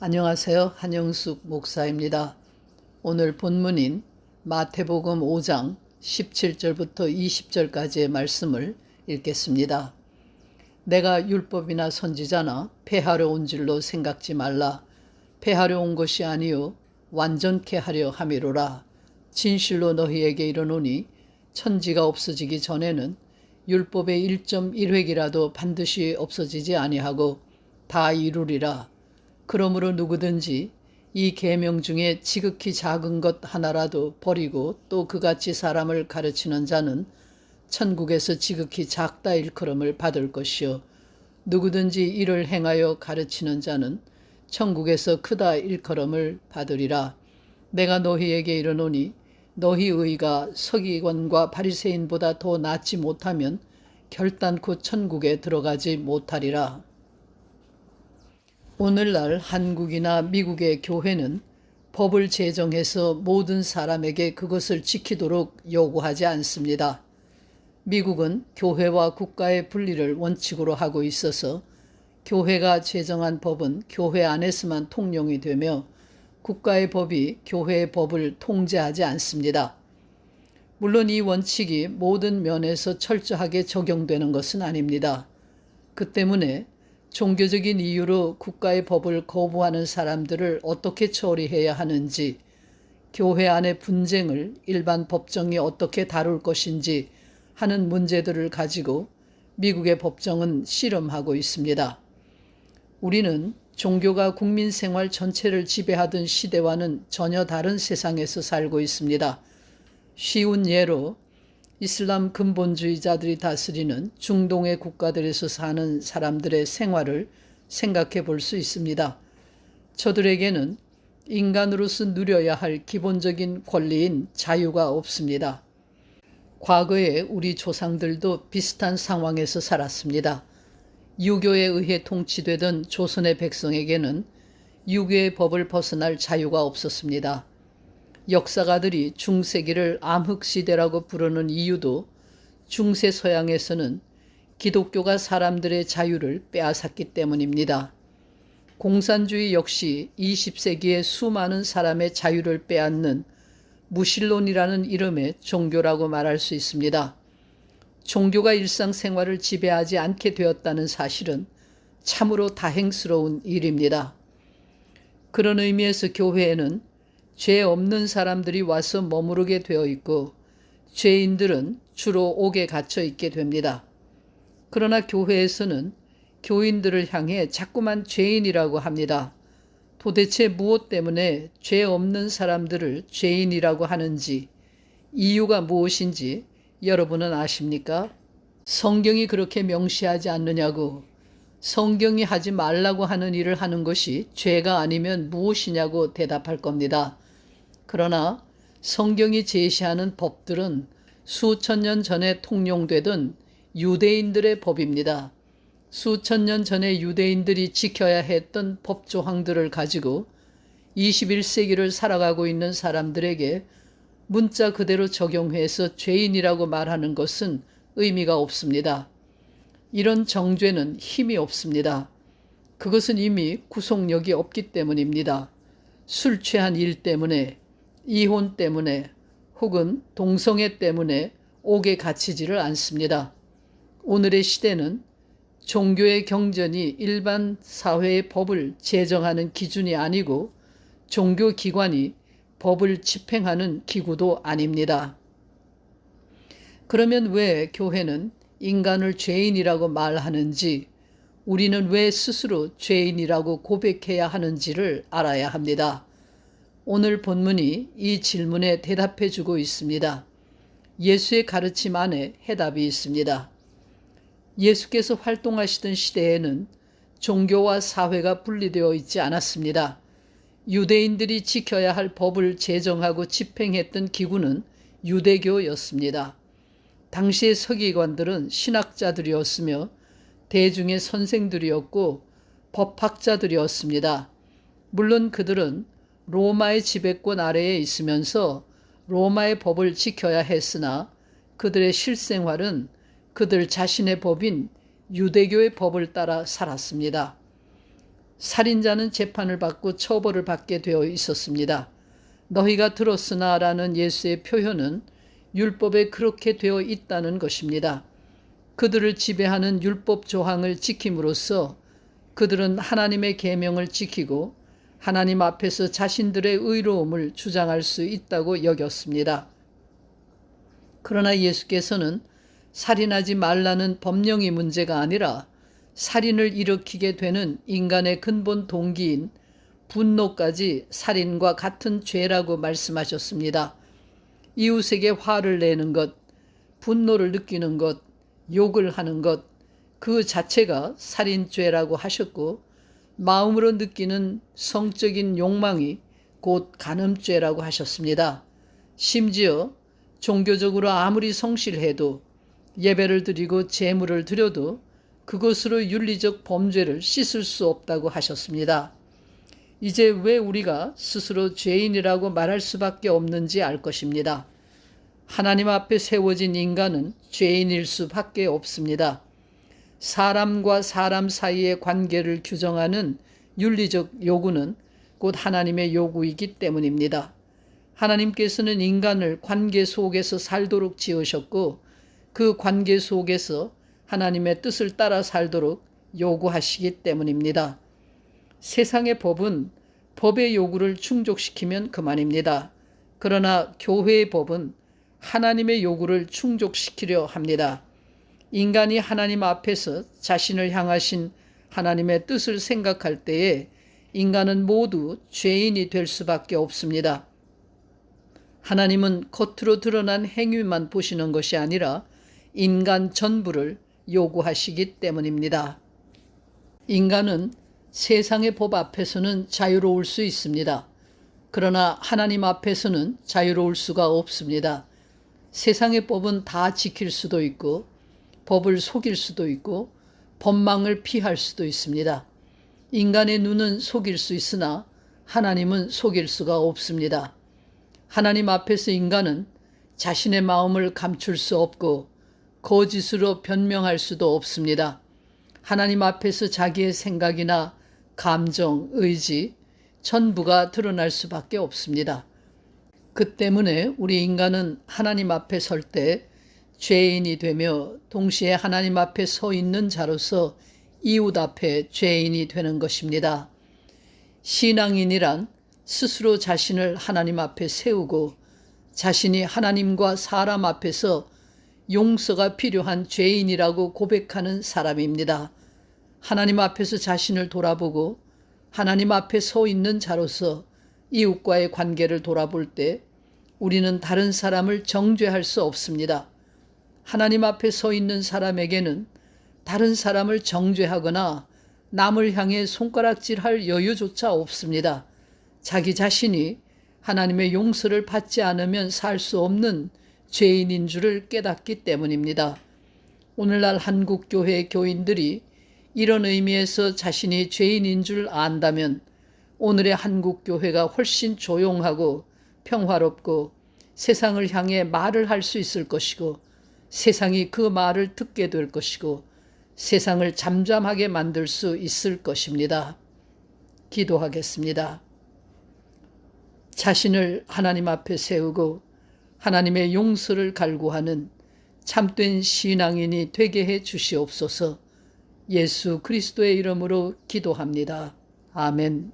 안녕하세요. 한영숙 목사입니다. 오늘 본문인 마태복음 5장 17절부터 20절까지의 말씀을 읽겠습니다. 내가 율법이나 선지자나 폐하려 온 줄로 생각지 말라. 폐하려 온 것이 아니요 완전케 하려 함이로라. 진실로 너희에게 이르노니 천지가 없어지기 전에는 율법의 1.1획이라도 반드시 없어지지 아니하고 다 이루리라. 그러므로 누구든지 이 계명 중에 지극히 작은 것 하나라도 버리고 또 그같이 사람을 가르치는 자는 천국에서 지극히 작다 일컬음을 받을 것이요 누구든지 이를 행하여 가르치는 자는 천국에서 크다 일컬음을 받으리라. 내가 너희에게 이르노니 너희 의가 서기관과 바리새인보다 더 낫지 못하면 결단코 천국에 들어가지 못하리라. 오늘날 한국이나 미국의 교회는 법을 제정해서 모든 사람에게 그것을 지키도록 요구하지 않습니다. 미국은 교회와 국가의 분리를 원칙으로 하고 있어서 교회가 제정한 법은 교회 안에서만 통용이 되며 국가의 법이 교회의 법을 통제하지 않습니다. 물론 이 원칙이 모든 면에서 철저하게 적용되는 것은 아닙니다. 그 때문에 종교적인 이유로 국가의 법을 거부하는 사람들을 어떻게 처리해야 하는지, 교회 안의 분쟁을 일반 법정이 어떻게 다룰 것인지 하는 문제들을 가지고 미국의 법정은 씨름하고 있습니다. 우리는 종교가 국민 생활 전체를 지배하던 시대와는 전혀 다른 세상에서 살고 있습니다. 쉬운 예로 이슬람 근본주의자들이 다스리는 중동의 국가들에서 사는 사람들의 생활을 생각해 볼 수 있습니다. 저들에게는 인간으로서 누려야 할 기본적인 권리인 자유가 없습니다. 과거에 우리 조상들도 비슷한 상황에서 살았습니다. 유교에 의해 통치되던 조선의 백성에게는 유교의 법을 벗어날 자유가 없었습니다. 역사가들이 중세기를 암흑시대라고 부르는 이유도 중세 서양에서는 기독교가 사람들의 자유를 빼앗았기 때문입니다. 공산주의 역시 20세기에 수많은 사람의 자유를 빼앗는 무신론이라는 이름의 종교라고 말할 수 있습니다. 종교가 일상생활을 지배하지 않게 되었다는 사실은 참으로 다행스러운 일입니다. 그런 의미에서 교회에는 죄 없는 사람들이 와서 머무르게 되어 있고 죄인들은 주로 옥에 갇혀 있게 됩니다. 그러나 교회에서는 교인들을 향해 자꾸만 죄인이라고 합니다. 도대체 무엇 때문에 죄 없는 사람들을 죄인이라고 하는지, 이유가 무엇인지 여러분은 아십니까? 성경이 그렇게 명시하지 않느냐고, 성경이 하지 말라고 하는 일을 하는 것이 죄가 아니면 무엇이냐고 대답할 겁니다. 그러나 성경이 제시하는 법들은 수천 년 전에 통용되던 유대인들의 법입니다. 수천 년 전에 유대인들이 지켜야 했던 법 조항들을 가지고 21세기를 살아가고 있는 사람들에게 문자 그대로 적용해서 죄인이라고 말하는 것은 의미가 없습니다. 이런 정죄는 힘이 없습니다. 그것은 이미 구속력이 없기 때문입니다. 술 취한 일 때문에, 이혼 때문에 혹은 동성애 때문에 옥에 갇히지를 않습니다. 오늘의 시대는 종교의 경전이 일반 사회의 법을 제정하는 기준이 아니고 종교기관이 법을 집행하는 기구도 아닙니다. 그러면 왜 교회는 인간을 죄인이라고 말하는지, 우리는 왜 스스로 죄인이라고 고백해야 하는지를 알아야 합니다. 오늘 본문이 이 질문에 대답해 주고 있습니다. 예수의 가르침 안에 해답이 있습니다. 예수께서 활동하시던 시대에는 종교와 사회가 분리되어 있지 않았습니다. 유대인들이 지켜야 할 법을 제정하고 집행했던 기구는 유대교였습니다. 당시의 서기관들은 신학자들이었으며 대중의 선생들이었고 법학자들이었습니다. 물론 그들은 로마의 지배권 아래에 있으면서 로마의 법을 지켜야 했으나 그들의 실생활은 그들 자신의 법인 유대교의 법을 따라 살았습니다. 살인자는 재판을 받고 처벌을 받게 되어 있었습니다. 너희가 들었으나 라는 예수의 표현은 율법에 그렇게 되어 있다는 것입니다. 그들을 지배하는 율법 조항을 지킴으로써 그들은 하나님의 계명을 지키고 하나님 앞에서 자신들의 의로움을 주장할 수 있다고 여겼습니다. 그러나 예수께서는 살인하지 말라는 법령이 문제가 아니라 살인을 일으키게 되는 인간의 근본 동기인 분노까지 살인과 같은 죄라고 말씀하셨습니다. 이웃에게 화를 내는 것, 분노를 느끼는 것, 욕을 하는 것, 그 자체가 살인죄라고 하셨고, 마음으로 느끼는 성적인 욕망이 곧 간음죄라고 하셨습니다. 심지어 종교적으로 아무리 성실해도 예배를 드리고 제물을 드려도 그것으로 윤리적 범죄를 씻을 수 없다고 하셨습니다. 이제 왜 우리가 스스로 죄인이라고 말할 수밖에 없는지 알 것입니다. 하나님 앞에 세워진 인간은 죄인일 수밖에 없습니다. 사람과 사람 사이의 관계를 규정하는 윤리적 요구는 곧 하나님의 요구이기 때문입니다. 하나님께서는 인간을 관계 속에서 살도록 지으셨고 그 관계 속에서 하나님의 뜻을 따라 살도록 요구하시기 때문입니다. 세상의 법은 법의 요구를 충족시키면 그만입니다. 그러나 교회의 법은 하나님의 요구를 충족시키려 합니다. 인간이 하나님 앞에서 자신을 향하신 하나님의 뜻을 생각할 때에 인간은 모두 죄인이 될 수밖에 없습니다. 하나님은 겉으로 드러난 행위만 보시는 것이 아니라 인간 전부를 요구하시기 때문입니다. 인간은 세상의 법 앞에서는 자유로울 수 있습니다. 그러나 하나님 앞에서는 자유로울 수가 없습니다. 세상의 법은 다 지킬 수도 있고 법을 속일 수도 있고 법망을 피할 수도 있습니다. 인간의 눈은 속일 수 있으나 하나님은 속일 수가 없습니다. 하나님 앞에서 인간은 자신의 마음을 감출 수 없고 거짓으로 변명할 수도 없습니다. 하나님 앞에서 자기의 생각이나 감정, 의지, 전부가 드러날 수밖에 없습니다. 그 때문에 우리 인간은 하나님 앞에 설 때 죄인이 되며 동시에 하나님 앞에 서 있는 자로서 이웃 앞에 죄인이 되는 것입니다. 신앙인이란 스스로 자신을 하나님 앞에 세우고 자신이 하나님과 사람 앞에서 용서가 필요한 죄인이라고 고백하는 사람입니다. 하나님 앞에서 자신을 돌아보고 하나님 앞에 서 있는 자로서 이웃과의 관계를 돌아볼 때 우리는 다른 사람을 정죄할 수 없습니다. 하나님 앞에 서 있는 사람에게는 다른 사람을 정죄하거나 남을 향해 손가락질할 여유조차 없습니다. 자기 자신이 하나님의 용서를 받지 않으면 살 수 없는 죄인인 줄을 깨닫기 때문입니다. 오늘날 한국 교회 교인들이 이런 의미에서 자신이 죄인인 줄 안다면 오늘의 한국 교회가 훨씬 조용하고 평화롭고 세상을 향해 말을 할 수 있을 것이고 세상이 그 말을 듣게 될 것이고 세상을 잠잠하게 만들 수 있을 것입니다. 기도하겠습니다. 자신을 하나님 앞에 세우고 하나님의 용서를 갈구하는 참된 신앙인이 되게 해 주시옵소서. 예수 그리스도의 이름으로 기도합니다. 아멘.